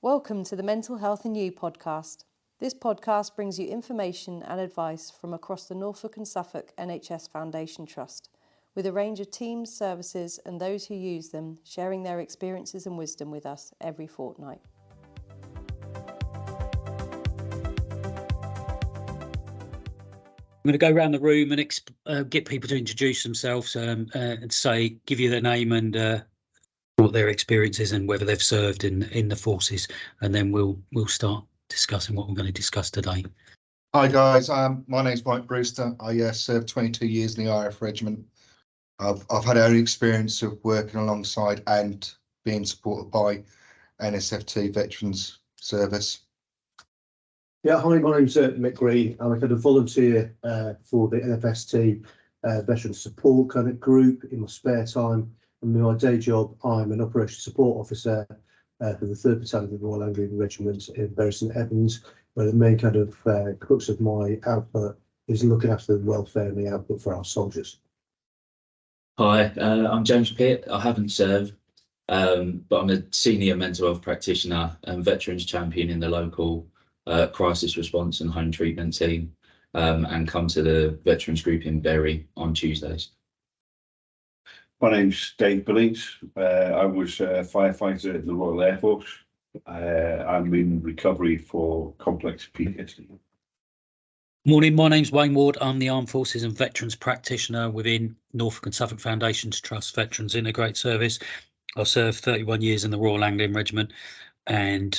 Welcome to the Mental Health and You podcast. This podcast brings you information and advice from across the Norfolk and Suffolk NHS Foundation Trust, with a range of teams, services and those who use them sharing their experiences and wisdom with us every fortnight. I'm going to go around the room and get people to introduce themselves and give you their name and what their experience is and whether they've served in the forces, and then we'll start discussing what we're going to discuss today. Hi guys, my name's Mike Brewster. I served 22 years in the RAF Regiment. I've had only experience of working alongside and being supported by NSFT Veterans Service. Yeah, hi, my name's Mick Green. I'm a volunteer for the NFST Veteran Support kind of group in my spare time. And in my day job, I'm an operations support officer for the 3rd Battalion of the Royal Anglian Regiment in Bury St Edmunds, where the main kind of crux of my output is looking after the welfare and the output for our soldiers. Hi, I'm James Pitt. I haven't served, but I'm a senior mental health practitioner and veterans champion in the local crisis response and home treatment team, and come to the veterans group in Bury on Tuesdays. My name's Dave Billings. I was a firefighter in the Royal Air Force. I'm in recovery for complex PTSD. Morning, my name's Wayne Ward. I'm the Armed Forces and Veterans Practitioner within Norfolk and Suffolk Foundations Trust Veterans Integrate Service. I served 31 years in the Royal Anglian Regiment and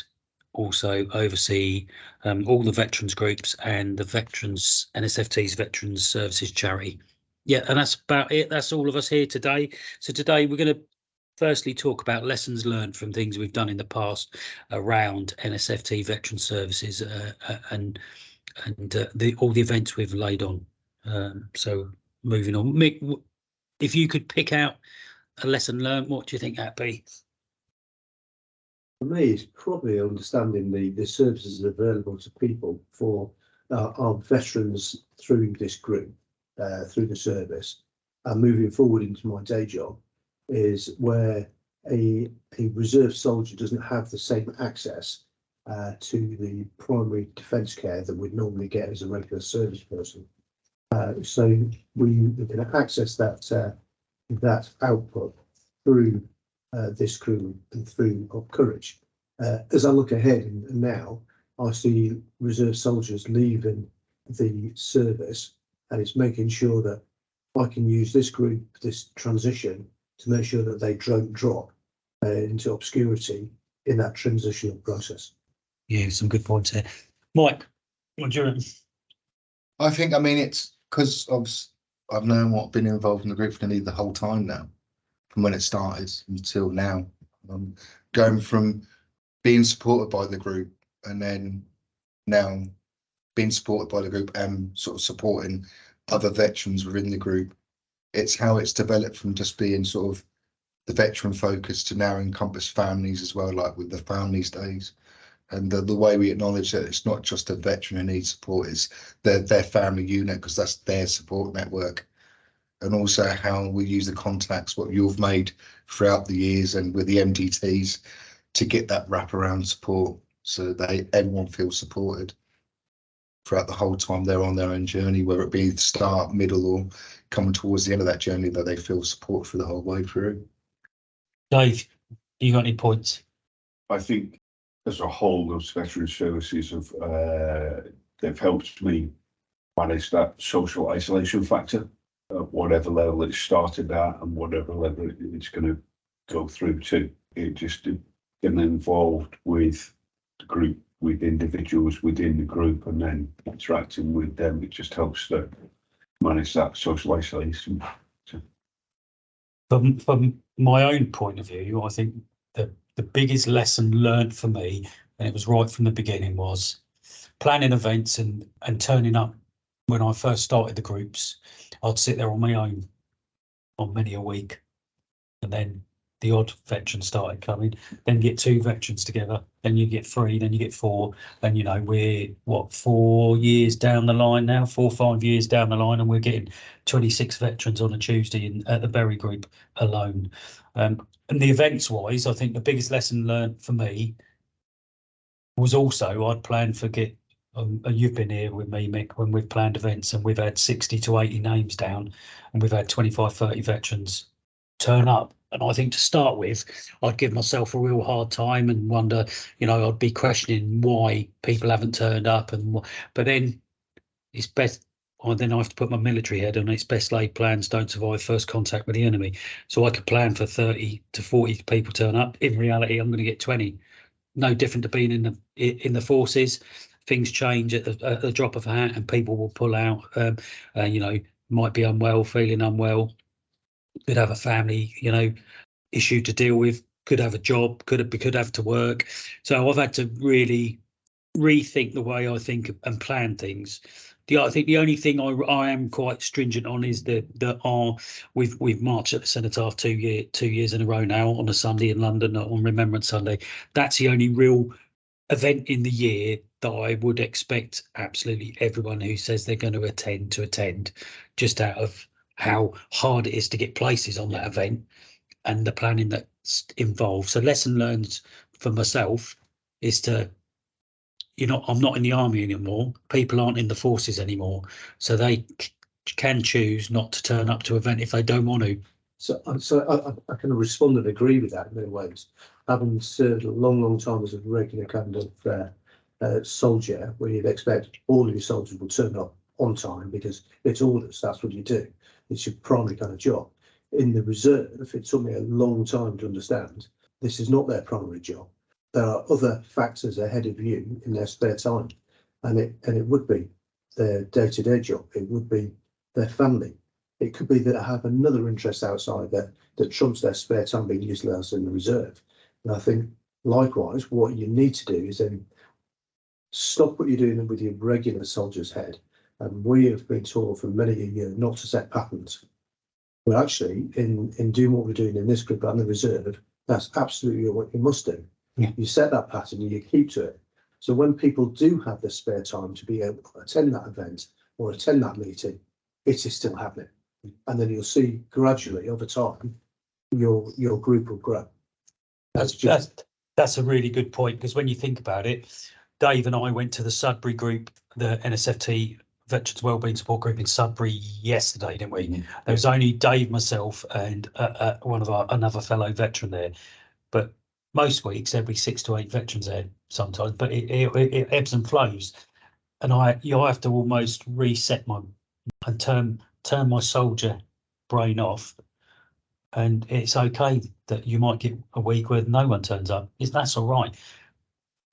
also oversee all the veterans groups and the veterans NSFT's Veterans Services Charity. Yeah, and that's about it. That's all of us here today. So today we're going to firstly talk about lessons learned from things we've done in the past around NSFT Veteran Services and all the events we've laid on. So moving on, Mick, if you could pick out a lesson learned, what do you think that'd be? For me, it's probably understanding the services available to people for our veterans through this group, through the service, and moving forward into my day job is where a reserve soldier doesn't have the same access to the primary defence care that we'd normally get as a regular service person. So we can access that output through this crew and through Up Courage. As I look ahead and now, I see reserve soldiers leaving the service, and it's making sure that I can use this group, this transition, to make sure that they don't drop into obscurity in that transitional process. Yeah, some good points there. Mike, what do you reckon? I think, it's because I've been involved in the group for nearly the whole time now, from when it started until now. Going from being supported by the group and then now being supported by the group and sort of supporting other veterans within the group. It's how it's developed from just being sort of the veteran focus to now encompass families as well, like with the families days. And the way we acknowledge that it's not just a veteran who needs support, it's their family unit, because that's their support network. And also how we use the contacts, what you've made throughout the years and with the MDTs to get that wraparound support so that everyone feels supported throughout the whole time they're on their own journey, whether it be the start, middle, or coming towards the end of that journey, that they feel support for the whole way through. Dave, you got any points? I think as a whole, those veteran services they've helped me manage that social isolation factor at whatever level it started at and whatever level it's going to go through to. It just getting involved with the group, with individuals within the group, and then interacting with them. It just helps to manage that social isolation. From my own point of view, I think the biggest lesson learned for me, and it was right from the beginning, was planning events and turning up. When I first started the groups, I'd sit there on my own on many a week, and then the odd veteran started coming. Then you get 2 veterans together, then you get 3, then you get 4. And we're 4 years down the line now, 4 or 5 years down the line, and we're getting 26 veterans on a Tuesday at the Bury group alone. And the events wise, I think the biggest lesson learned for me was also I'd planned for you've been here with me, Mick, when we've planned events and we've had 60 to 80 names down and we've had 25, 30 veterans turn up. And I think to start with, I'd give myself a real hard time and wonder, I'd be questioning why people haven't turned up. But then it's best, then I have to put my military head on. It's best laid plans don't survive first contact with the enemy. So I could plan for 30 to 40 people turn up. In reality, I'm going to get 20. No different to being in the forces. Things change at the drop of a hat, and people will pull out. Might be unwell, feeling unwell. Could have a family, issue to deal with. Could have a job. Could have to work. So I've had to really rethink the way I think and plan things. I think the only thing I am quite stringent on is we've marched at the Cenotaph 2 years in a row now on a Sunday in London on Remembrance Sunday. That's the only real event in the year that I would expect absolutely everyone who says they're going to attend, just out of how hard it is to get places on that event and the planning that's involved. So lesson learned for myself is to, I'm not in the army anymore. People aren't in the forces anymore, so they can choose not to turn up to an event if they don't want to. So I kind of respond and agree with that in many ways. Having served a long time as a regular kind of soldier, where you'd expect all of your soldiers will turn up on time because it's orders. That's what you do. It's your primary kind of job. In the reserve, it took me a long time to understand this is not their primary job. There are other factors ahead of you in their spare time, and it would be their day-to-day job. It would be their family. It could be that I have another interest outside that trumps their spare time being utilised in the reserve. And I think likewise, what you need to do is then stop what you're doing with your regular soldier's head. And we have been taught for many a year not to set patterns. Well, actually, in doing what we're doing in this group and the reserve, that's absolutely what you must do. Yeah. You set that pattern and you keep to it. So when people do have the spare time to be able to attend that event or attend that meeting, it is still happening. And then you'll see gradually over time, your group will grow. That's a really good point, because when you think about it, Dave and I went to the Sudbury group, the NSFT Veterans Wellbeing Support Group in Sudbury yesterday, didn't we? Mm-hmm. There was only Dave, myself, and another fellow veteran there. But most weeks, there'd be 6 to 8 veterans there sometimes. But it ebbs and flows, and I have to almost reset and turn my soldier brain off. And it's okay that you might get a week where no one turns up. That's all right.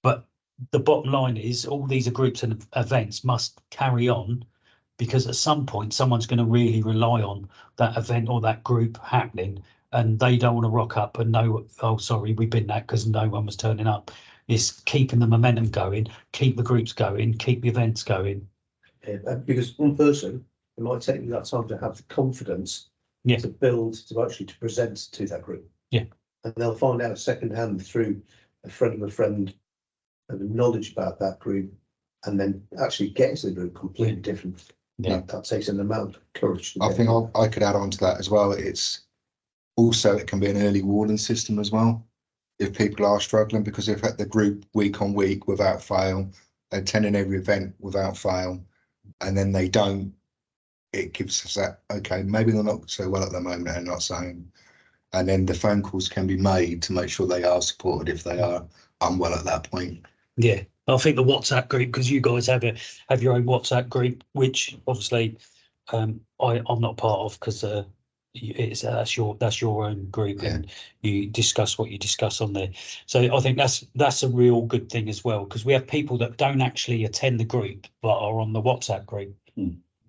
But the bottom line is all these groups and events must carry on, because at some point someone's going to really rely on that event or that group happening, and they don't want to rock up and know, oh, sorry, we've been that because no one was turning up. It's keeping the momentum going, keep the groups going, keep the events going. Yeah, because one person, it might take you that time to have the confidence to build, to present to that group. Yeah. And they'll find out secondhand through a friend of a friend and knowledge about that group, and then actually get into the group completely different. Yeah. That takes an amount of courage. I think I could add on to that as well. It's also, it can be an early warning system as well. If people are struggling, because if at the group week on week without fail, attending every event without fail, and then they don't, it gives us that, okay, maybe they're not so well at the moment and not saying, and then the phone calls can be made to make sure they are supported if they are unwell at that point. Yeah, I think the WhatsApp group, because you guys have your own WhatsApp group, which obviously I'm not part of, because that's your own group, yeah. And you discuss what you discuss on there. So I think that's a real good thing as well, because we have people that don't actually attend the group but are on the WhatsApp group.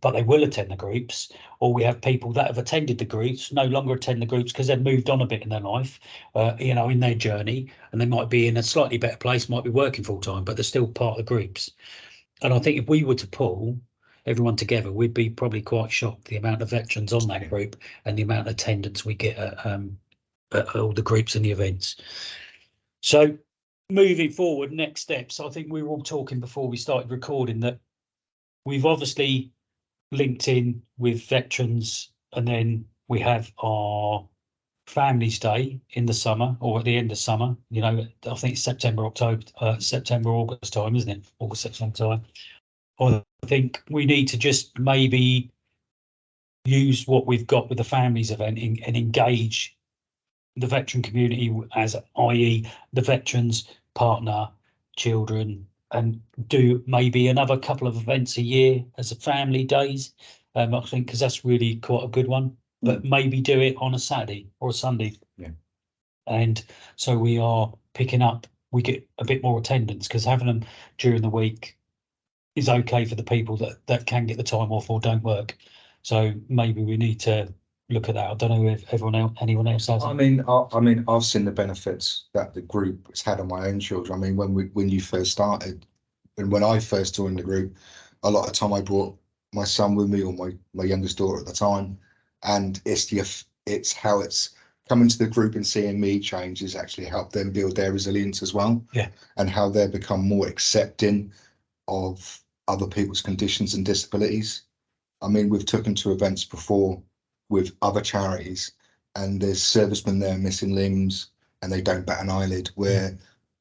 But they will attend the groups, or we have people that have attended the groups, no longer attend the groups because they've moved on a bit in their life, in their journey, and they might be in a slightly better place, might be working full time, but they're still part of the groups. And I think if we were to pull everyone together, we'd be probably quite shocked the amount of veterans on that group and the amount of attendance we get at all the groups and the events. So moving forward, next steps, I think we were all talking before we started recording that we've obviously linked in with veterans, and then we have our Families Day in the summer or at the end of summer, you know, I think it's September, August time, isn't it? August, September time. I think we need to just maybe use what we've got with the families event and engage the veteran community as, i.e. the veterans, partner, children, and do maybe another couple of events a year as a family days. I think because that's really quite a good one, but maybe do it on a Saturday or a Sunday. Yeah. And so we are picking up, we get a bit more attendance because having them during the week is okay for the people that can get the time off or don't work. So maybe we need to look at that. I don't know if anyone else has. I mean, I've seen the benefits that the group has had on my own children. I mean, when you first started, and when I first joined the group, a lot of time I brought my son with me or my youngest daughter at the time, and it's how it's coming to the group and seeing me change has actually helped them build their resilience as well. Yeah. And how they become more accepting of other people's conditions and disabilities. I mean, we've taken to events before with other charities, and there's servicemen there missing limbs, and they don't bat an eyelid, where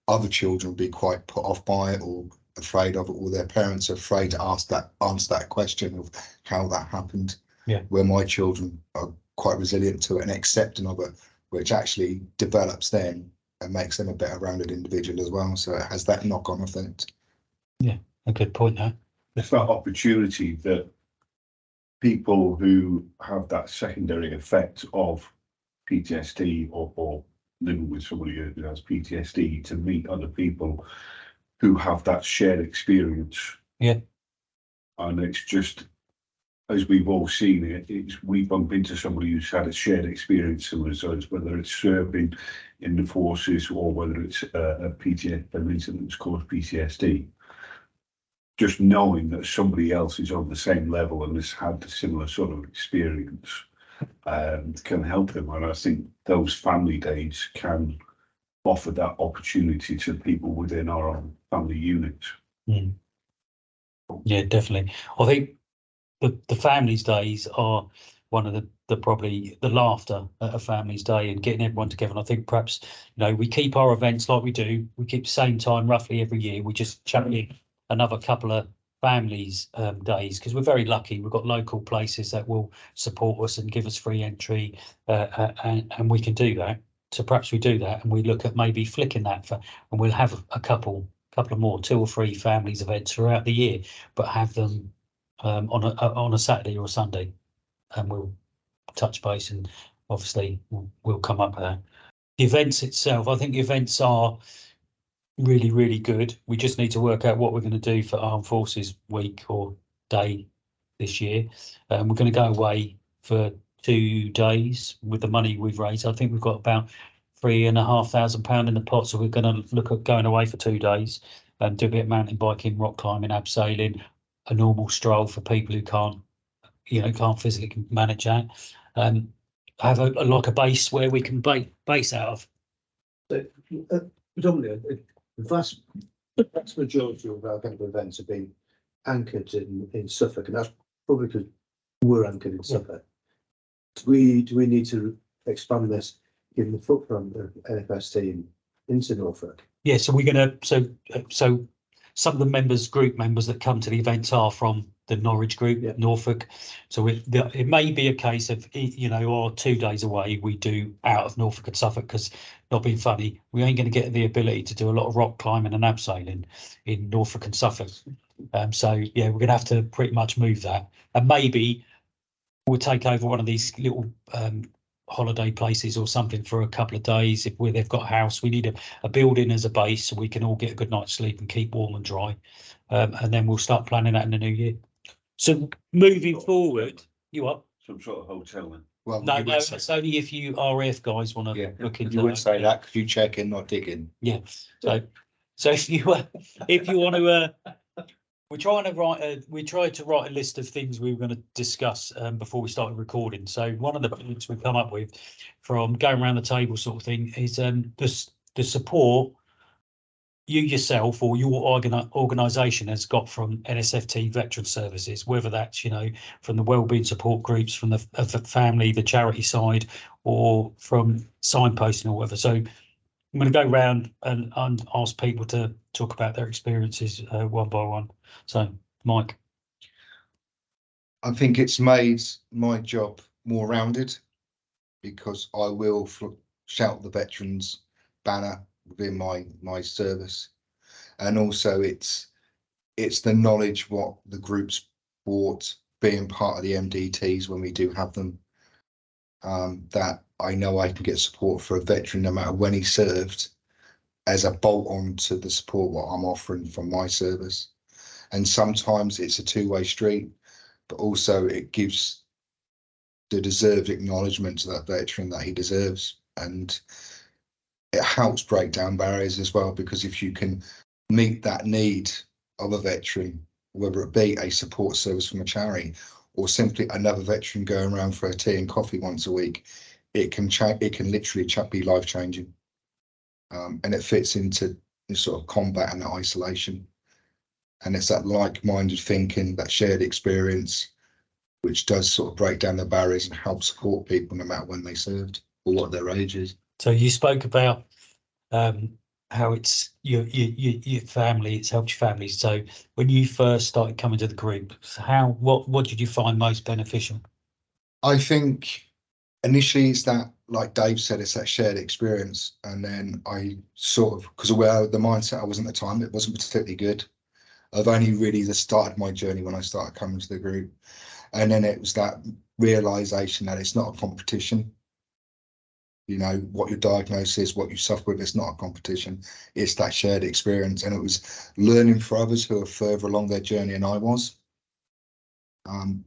other children would be quite put off by it or afraid of it, or their parents are afraid to answer that question of how that happened. Yeah. Where my children are quite resilient to it and accepting of it, which actually develops them and makes them a better rounded individual as well. So it has that knock-on effect. Yeah, a good point there. It's that opportunity that people who have that secondary effect of PTSD or living with somebody who has PTSD to meet other people who have that shared experience. Yeah. And it's just, as we've all seen it, we bump into somebody who's had a shared experience similar to us, whether it's serving in the forces or whether it's an incident that's caused PTSD. Just knowing that somebody else is on the same level and has had a similar sort of experience can help them. And I think those family days can offer that opportunity to people within our own family units. Mm. Yeah, definitely. I think the families days are one of the probably the laughter at a families day and getting everyone together. And I think perhaps, you know, we keep our events like we do. We keep the same time roughly every year. We just chuck in another couple of families days because we're very lucky. We've got local places that will support us and give us free entry, and we can do that. So perhaps we do that and we look at maybe flicking that and we'll have a couple of more 2 or 3 families events throughout the year, but have them on a Saturday or a Sunday, and we'll touch base and obviously we'll come up with that. The events itself, I think the events are really, really good. We just need to work out what we're going to do for Armed Forces Week or Day this year. We're going to go away for 2 days with the money we've raised. I think we've got about £3,500 in the pot, so we're going to look at going away for 2 days and do a bit of mountain biking, rock climbing, abseiling, a normal stroll for people who can't physically manage that. Have a base where we can base out of. Predominantly, the vast majority of our kind of events have been anchored in Suffolk, and that's probably because we're anchored in Suffolk. Do we need to expand this, given the footprint of NFST into Norfolk? Yeah, so we're going to so some of the group members that come to the events are from the Norwich group, yeah. Norfolk. So it may be a case of, you know, or 2 days away we do out of Norfolk and Suffolk, because not being funny, we ain't going to get the ability to do a lot of rock climbing and abseiling in Norfolk and Suffolk. So yeah, we're going to have to pretty much move that, and maybe we'll take over one of these little holiday places or something for a couple of days. If they've got a house, we need a building as a base so we can all get a good night's sleep and keep warm and dry, and then we'll start planning that in the new year. So moving forward, you up? Some sort of hotel then? Well, no, it's only if you RAF guys want to look into. You would say that because you check in, not digging. Yeah. So if you want to, we tried to write a list of things we were going to discuss before we started recording. So one of the points we've come up with from going around the table sort of thing is the support you yourself or your organisation has got from NSFT Veteran Services, whether that's, you know, from the wellbeing support groups, from the family, the charity side, or from signposting or whatever. So I'm going to go round and ask people to talk about their experiences one by one. So, Mike. I think it's made my job more rounded because I will shout the veterans banner within my service, and also it's the knowledge what the group's brought, being part of the MDTs when we do have them, that I know I can get support for a veteran no matter when he served, as a bolt on to the support what I'm offering from my service. And sometimes it's a two-way street, but also it gives the deserved acknowledgement to that veteran that he deserves, and it helps break down barriers as well, because if you can meet that need of a veteran, whether it be a support service from a charity or simply another veteran going around for a tea and coffee once a week, it can literally be life changing, and it fits into the sort of combat and that isolation, and it's that like-minded thinking, that shared experience, which does sort of break down the barriers and help support people no matter when they served or what their age is. So you spoke about how it's your family, it's helped your family. So when you first started coming to the group, what did you find most beneficial? I think initially it's that, like Dave said, it's that shared experience, and then I sort of, because where the mindset I was at the time, it wasn't particularly good. I've only really just started my journey when I started coming to the group, and then it was that realization that it's not a competition. You know, what your diagnosis is, what you suffer with, it's not a competition. It's that shared experience. And it was learning for others who are further along their journey than I was,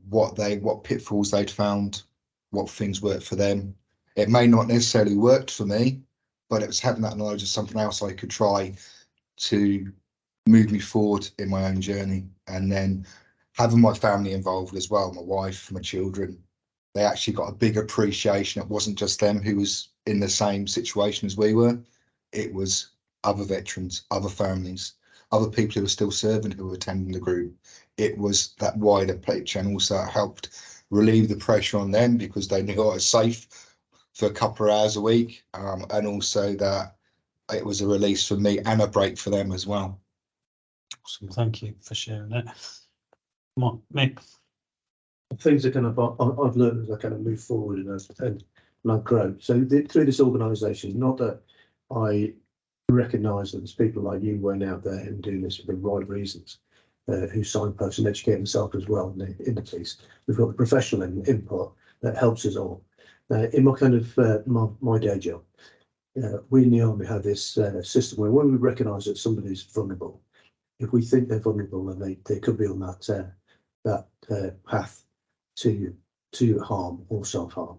what pitfalls they'd found, what things worked for them. It may not necessarily worked for me, but it was having that knowledge of something else I could try to move me forward in my own journey. And then having my family involved as well, my wife, my children, they actually got a big appreciation. It wasn't just them who was in the same situation as we were. It was other veterans, other families, other people who were still serving, who were attending the group. It was that wider picture, and also it helped relieve the pressure on them because they knew I was safe for a couple of hours a week, and also that it was a release for me and a break for them as well. Awesome, thank you for sharing that. Come on, Mick. Things are kind of, I've learned as I kind of move forward and I grow. So through this organisation, not that I recognise that there's people like you went out there and doing this for the right reasons, who signpost and educate themselves as well in the piece. We've got the professional input that helps us all. In my kind of my day job, we in the Army have this system where when we recognise that somebody's vulnerable, if we think they're vulnerable and they could be on that path to harm or self-harm,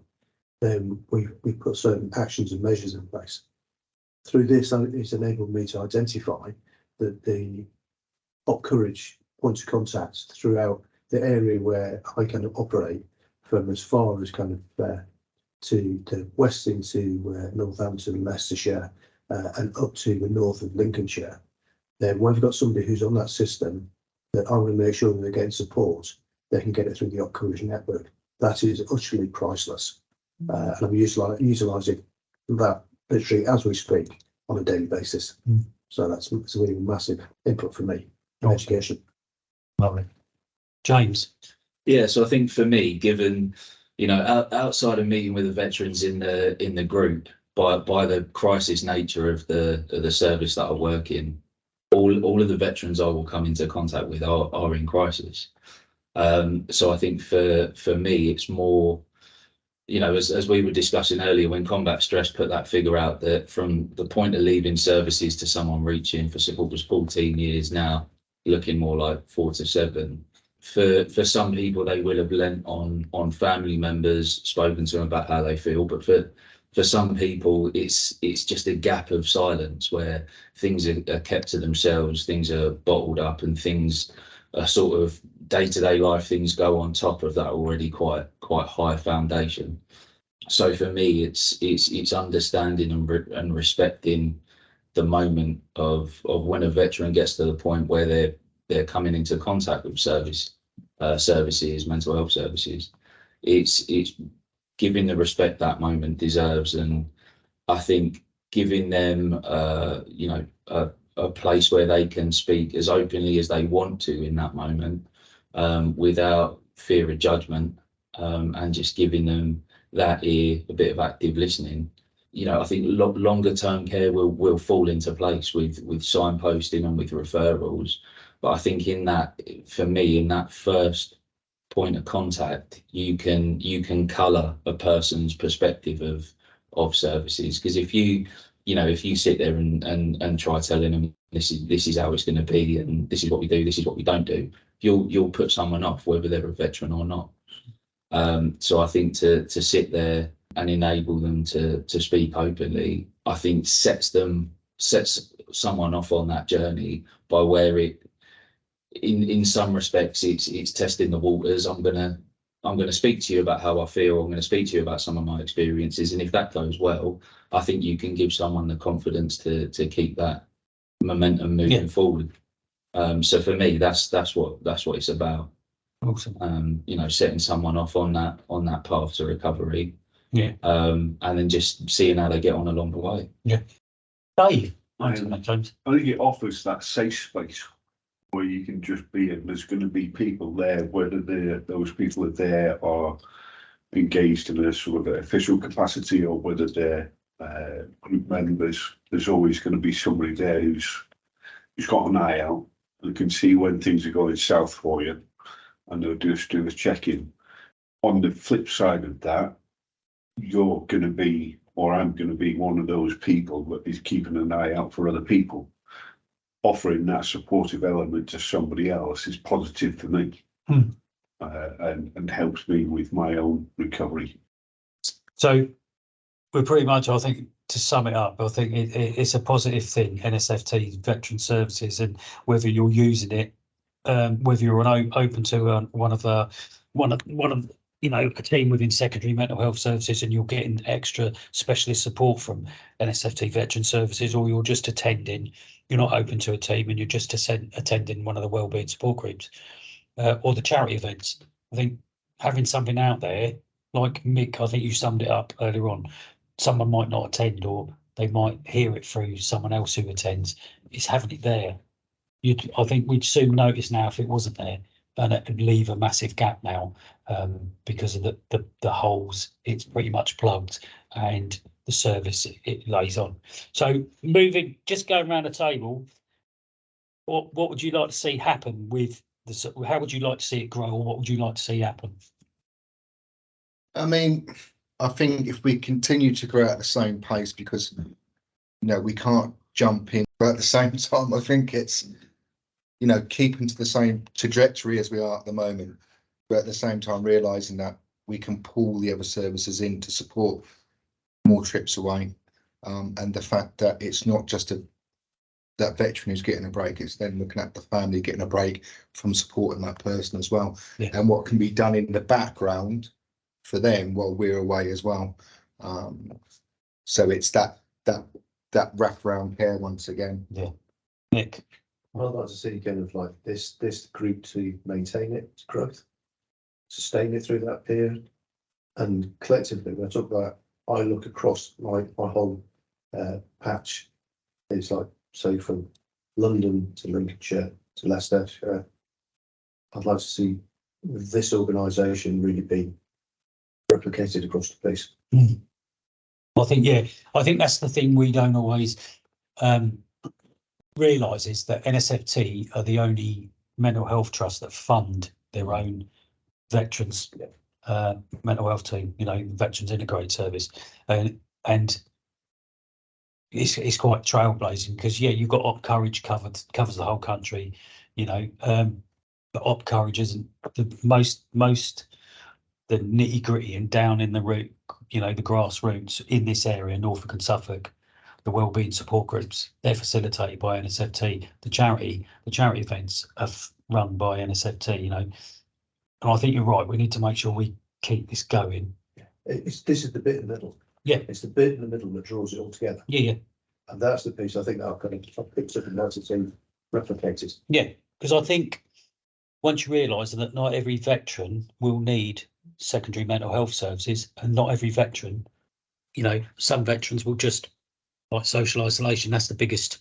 then we put certain actions and measures in place. Through this, it's enabled me to identify the Op Courage points of contact throughout the area where I kind of operate, from as far as kind of to the west into Northampton, Leicestershire, and up to the north of Lincolnshire. Then when I've got somebody who's on that system, that I want to make sure that they're getting support, they can get it through the Op Courage network. That is utterly priceless. And I'm utilising that literally as we speak on a daily basis. So that's a really massive input for me in education. Lovely. James. Yeah, so I think for me, given, you know, outside of meeting with the veterans in the group, by the crisis nature of the service that I work in, all of the veterans I will come into contact with are in crisis. So I think for me, it's more, you know, as we were discussing earlier, when Combat Stress put that figure out, that from the point of leaving services to someone reaching for support was 14 years, now looking more like 4 to 7. For some people, they will have lent on family members, spoken to them about how they feel, but for some people, it's just a gap of silence where things are kept to themselves, things are bottled up, and things are sort of day-to-day life things go on top of that already quite high foundation. So for me, it's understanding and respecting the moment of when a veteran gets to the point where they're coming into contact with services, mental health services. It's giving the respect that moment deserves, and I think giving them a place where they can speak as openly as they want to in that moment, without fear of judgment, and just giving them that ear, a bit of active listening. I think longer term care will fall into place with signposting and with referrals. But I think for me, in that first point of contact, you can colour a person's perspective of services. Because if you sit there and try telling them this is how it's going to be, and this is what we do, this is what we don't do, you'll put someone off, whether they're a veteran or not. So I think to sit there and enable them to speak openly, I think sets someone off on that journey, by where in some respects it's testing the waters. I'm gonna speak to you about how I feel. I'm gonna speak to you about some of my experiences, and if that goes well, I think you can give someone the confidence to keep that momentum moving forward. So for me, that's what it's about. Awesome. Setting someone off on that path to recovery. Yeah. And then just seeing how they get on along the way. Yeah. Dave, James. I think it offers that safe space where you can just be, and there's going to be people there, whether those people are there or engaged in a sort of official capacity, or whether they're group members. There's always going to be somebody there who's got an eye out and can see when things are going south for you, and they'll just do a check-in. On the flip side of that, you're going to be, or I'm going to be, one of those people that is keeping an eye out for other people. Offering that supportive element to somebody else is positive for me, and helps me with my own recovery. So we're pretty much, I think, to sum it up, I think it's a positive thing, NSFT, Veteran Services, and whether you're using it, whether you're open to one of a team within secondary mental health services, and you're getting extra specialist support from NSFT Veteran Services, or you're just attending, you're not open to a team and you're just attending one of the wellbeing support groups, or the charity events. I think having something out there, like Mick, I think you summed it up earlier on, someone might not attend, or they might hear it through someone else who attends. It's having it there. I think we'd soon notice now if it wasn't there, and it would leave a massive gap now, because of the holes. It's pretty much plugged, and the service it lays on. So just going around the table, what would you like to see happen with how would you like to see it grow, or what would you like to see happen? I mean, I think if we continue to grow at the same pace, because we can't jump in, but at the same time, I think it's keeping to the same trajectory as we are at the moment, but at the same time realizing that we can pull the other services in to support more trips away, and the fact that it's not just that veteran who's getting a break, it's then looking at the family getting a break from supporting that person as well, and what can be done in the background for them while we're away as well. So it's that wraparound care once again. Yeah. Nick? I'd like to see kind of like this group to maintain its growth, sustain it through that period, and collectively, when I talk about, I look across my whole patch. It's like, say, from London to Lincolnshire to Leicestershire. I'd like to see this organisation really be replicated across the place. I think that's the thing we don't always realise, is that NSFT are the only mental health trust that fund their own veterans mental health team, Veterans Integrated Service, and it's quite trailblazing, because you've got Op Courage covers the whole country, but Op Courage isn't the most the nitty gritty and down in the root, the grassroots in this area, Norfolk and Suffolk. The wellbeing support groups, they're facilitated by NSFT. The charity events are run by NSFT, and I think you're right. We need to make sure we keep this going. This is the bit in the middle. Yeah, it's the bit in the middle that draws it all together. Yeah. And that's the piece I think that I've picked up and noticed and replicated. Yeah, because I think once you realise that not every veteran will need secondary mental health services, and not every veteran, some veterans will just like social isolation. That's the biggest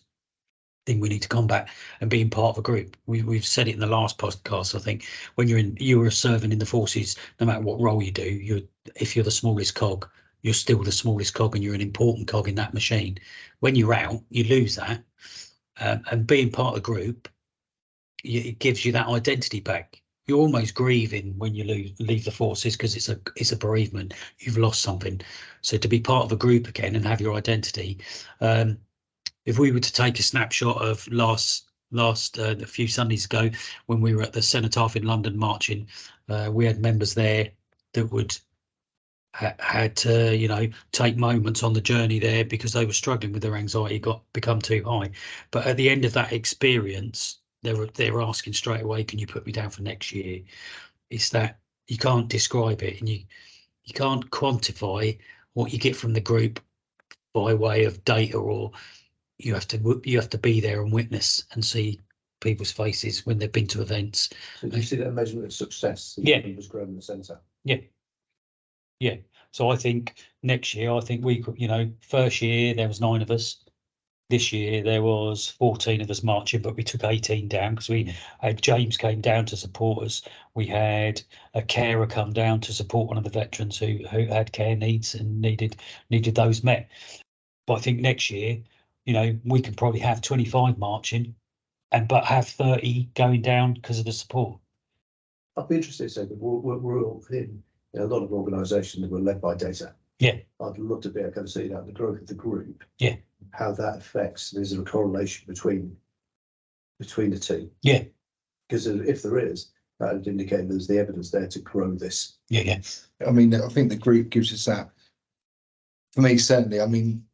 thing we need to combat, and being part of a group. We've said it in the last podcast. I think when you were serving in the forces, no matter what role you do, if you're the smallest cog, you're still the smallest cog, and you're an important cog in that machine. When you're out, you lose that, and being part of the group, it gives you that identity back. You're almost grieving when you leave the forces, because it's a bereavement. You've lost something. So to be part of a group again and have your identity. If we were to take a snapshot of a few Sundays ago, when we were at the Cenotaph in London marching, we had members there that would had to take moments on the journey there because they were struggling with their anxiety, become too high. But at the end of that experience, they were asking straight away, can you put me down for next year? It's that you can't describe it, and you can't quantify what you get from the group by way of data, or you have to be there and witness and see people's faces when they've been to events. So do you see that measurement of success? Yeah. Was grown in the centre. Yeah. So I think next year, we could, first year there was 9 of us. This year there was 14 of us marching, but we took 18 down because we had James came down to support us. We had a carer come down to support one of the veterans who had care needs and needed those met. But I think next year, we could probably have 25 marching, but have 30 going down because of the support. I'd be interested to say that we're all in a lot of organisations that were led by data. Yeah. I'd love to be able to see that the growth of the group. Yeah. How that affects. There's a correlation between the two. Yeah. Because if there is, that would indicate there's the evidence there to grow this. Yeah. I mean, I think the group gives us that. For me, certainly. I mean,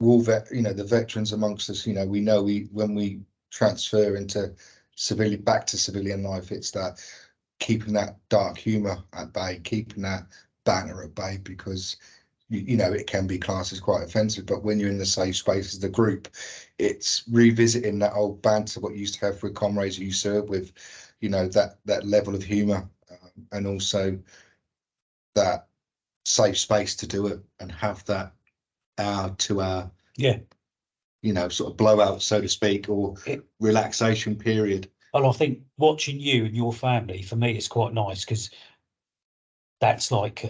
we're all the veterans amongst us. We know when we transfer into back to civilian life, it's that keeping that dark humour at bay, keeping that banter at bay, because it can be classed as quite offensive. But when you're in the safe space as the group, it's revisiting that old banter, what you used to have with comrades you serve with, that level of humour, and also that safe space to do it and have that hour to hour, sort of blowout, so to speak, or relaxation period. Well, I think watching you and your family, for me, it's quite nice, because that's like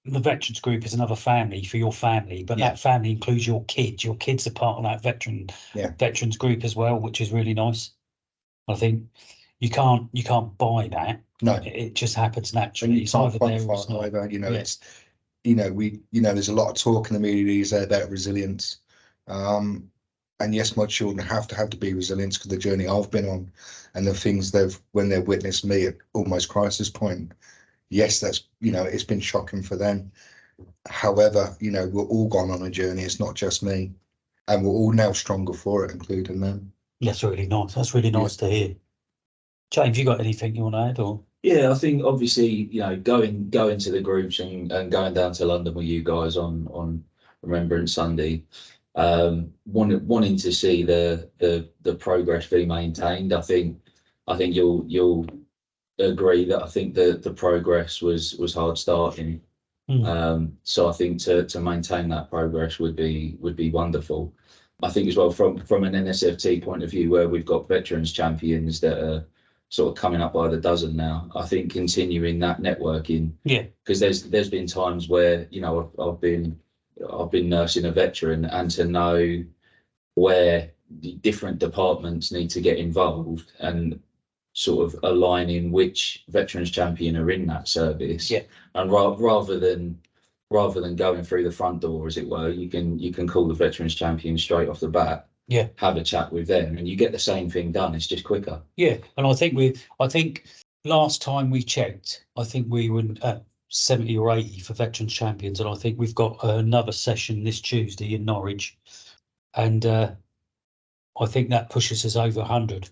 the veterans group is another family for your family, but that family includes your kids. Your kids are part of that veterans group as well, which is really nice. I think you can't buy that. No, it just happens naturally. And you It's can't either there or it's quantify not. either. Yeah. It's there's a lot of talk in the media these days about resilience. And yes, my children have to be resilient because the journey I've been on and the things when they've witnessed me at almost crisis point. Yes, that's, it's been shocking for them. However, we're all gone on a journey. It's not just me, and we're all now stronger for it, including them. That's really nice. That's really nice to hear. James, you got anything you want to add, or? Yeah, I think obviously, going to the groups and going down to London with you guys on Remembrance Sunday, wanting to see the progress be maintained. I think you'll agree that I think the progress was hard starting. So I think to maintain that progress would be wonderful. I think as well from an NSFT point of view, where we've got veterans champions that are sort of coming up by the dozen now, I think continuing that networking, because there's been times where I've been nursing a veteran, and to know where the different departments need to get involved and sort of aligning which veterans champion are in that service, and rather than going through the front door, as it were, you can call the veterans champion straight off the bat, have a chat with them, and you get the same thing done. It's just quicker. And I think last time we checked, I think we were at 70 or 80 for veterans champions, and I think we've got another session this Tuesday in Norwich, and I think that pushes us over 100.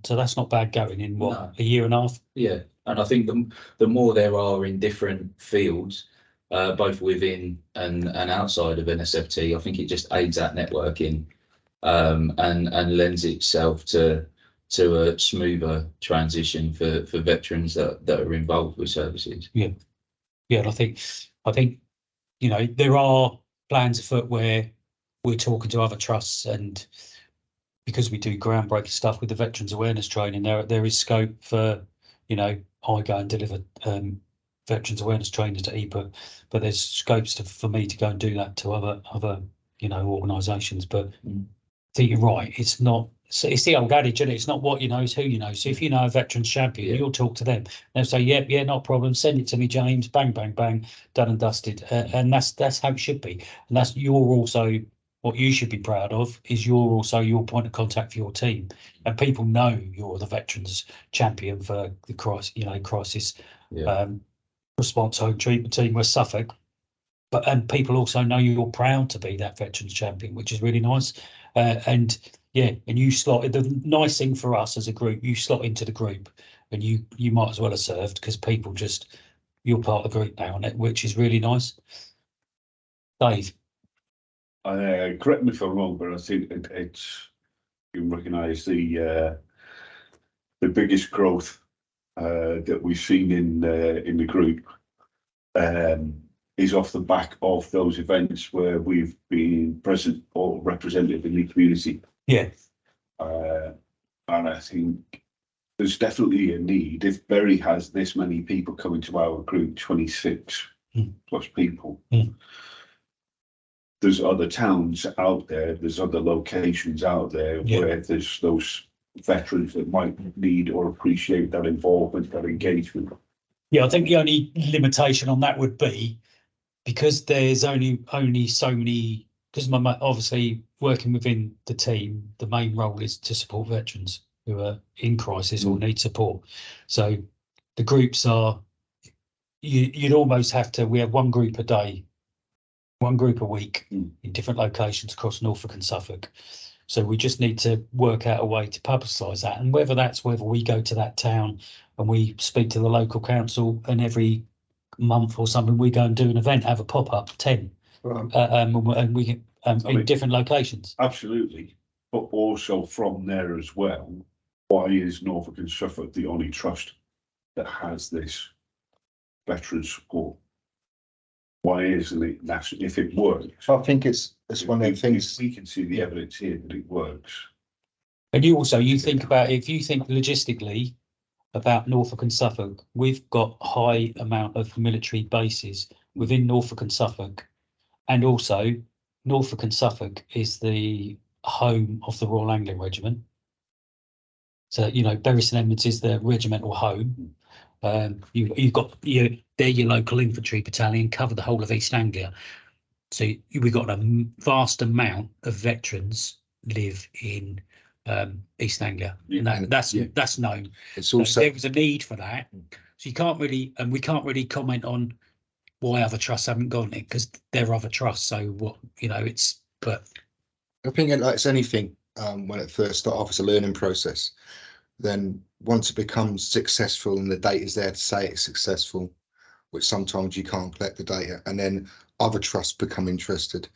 So that's not bad going in a year and a half. And I think the more there are in different fields, both within and outside of NSFT. I think it just aids that networking and lends itself to a smoother transition for veterans that are involved with services. Yeah, and I think you know, there are plans afoot where we're talking to other trusts, and because we do groundbreaking stuff with the veterans awareness training, there is scope for, you know, I go and deliver veterans awareness training to EPA, but there's scopes for me to go and do that to other you know, organisations. But I think you're right. It's the old adage, isn't it? It's not what you know, it's who you know. So if you know a veterans champion, you'll talk to them. They'll say, yeah, not a problem. Send it to me, James. Bang, bang, bang. Done and dusted. And that's how it should be. And that's you're also what you should be proud of is you're also your point of contact for your team, and people know you're the veterans champion for the crisis response home treatment team West Suffolk. And people also know you're proud to be that veterans champion, which is really nice. And you slot. The nice thing for us as a group, you slot into the group, and you might as well have served, because people just, you're part of the group now, which is really nice. Dave. Correct me if I'm wrong, but I think you recognise the biggest growth that we've seen in the group is off the back of those events where we've been present or represented in the community. Yeah. And I think there's definitely a need. If Bury has this many people coming to our group, 26 plus people, there's other towns out there, there's other locations out there where there's those veterans that might need or appreciate that involvement, that engagement. Yeah, I think the only limitation on that would be because there's only so many, because obviously working within the team, the main role is to support veterans who are in crisis or need support. So the groups are, you'd almost have to, we have one group a day, one group a week in different locations across Norfolk and Suffolk. So we just need to work out a way to publicise that. And whether we go to that town and we speak to the local council, and every month or something we go and do an event, have a pop-up 10, and we can in different locations. Absolutely. But also from there as well, why is Norfolk and Suffolk the only trust that has this veteran support? Why isn't it national? If it works, I think it's one of the things. We can see the evidence here that it works. And you think about, if you think logistically about Norfolk and Suffolk, we've got a high amount of military bases within Norfolk and Suffolk, and also Norfolk and Suffolk is the home of the Royal Anglian Regiment. So, you know, Bury St Edmunds is their regimental home. You've got they're your local infantry battalion, cover the whole of East Anglia. So we've got a vast amount of veterans live in East Anglia, and that's known. It's also there was a need for that, so you can't really, and we can't really comment on why other trusts haven't gone it, because they're other trusts. So what, you know, it's, but I think like it's anything, when it first starts off as a learning process, then once it becomes successful and the data is there to say it's successful, which sometimes you can't collect the data, and then other trusts become interested,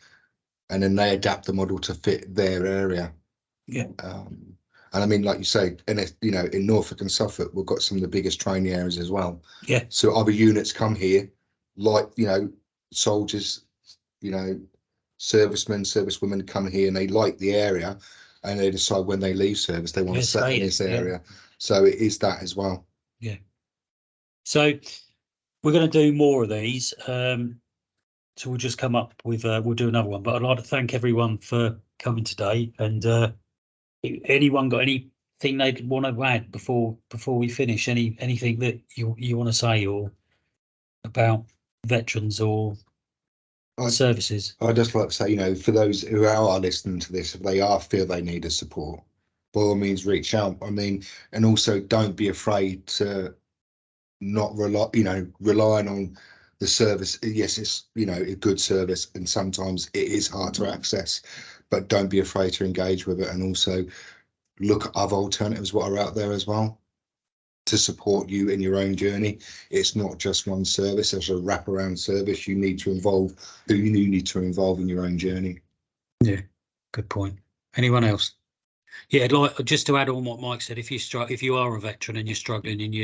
and then they adapt the model to fit their area. Yeah. And I mean, like you say, and you know, in Norfolk and Suffolk, we've got some of the biggest training areas as well. Yeah. So other units come here, like, you know, soldiers, you know, servicemen, servicewomen come here and they like the area, and they decide when they leave service they want to stay in this area. So it is that as well. Yeah. So we're going to do more of these. So we'll just come up with, we'll do another one. But I'd like to thank everyone for coming today. And anyone got anything they'd want to add before we finish? Anything that you want to say, or about veterans or services? I'd just like to say, you know, for those who are listening to this, if they feel they need a support, by all means reach out. I mean, and also don't be afraid to not relying on the service. Yes, it's, you know, a good service, and sometimes it is hard to access, but don't be afraid to engage with it, and also look at other alternatives what are out there as well. to support you in your own journey. It's not just one service, there's a wraparound service. You need to involve who you need to involve in your own journey. Yeah, good point. Anyone else? Yeah, like just to add on what Mike said, if you are a veteran and you're struggling and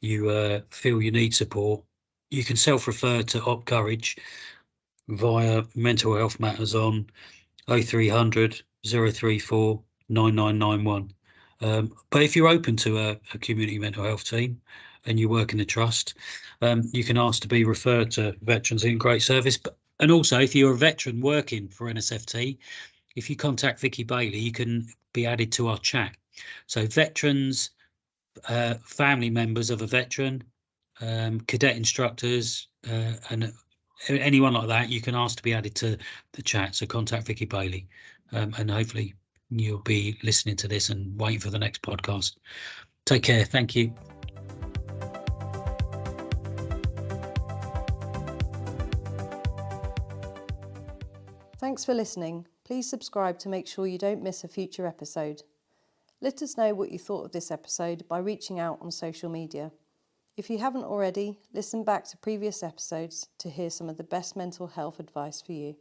you feel you need support, you can self-refer to Op Courage via Mental Health Matters on 0300 034 9991. But if you're open to a community mental health team and you work in the trust, you can ask to be referred to Veterans Integrated Service. And also, if you're a veteran working for NSFT, if you contact Vicky Bailey, you can be added to our chat. So veterans, family members of a veteran, cadet instructors, and anyone like that, you can ask to be added to the chat. So contact Vicky Bailey, and hopefully you'll be listening to this and waiting for the next podcast. Take care. Thank you. Thanks for listening. Please subscribe to make sure you don't miss a future episode. Let us know what you thought of this episode by reaching out on social media. If you haven't already, listen back to previous episodes to hear some of the best mental health advice for you.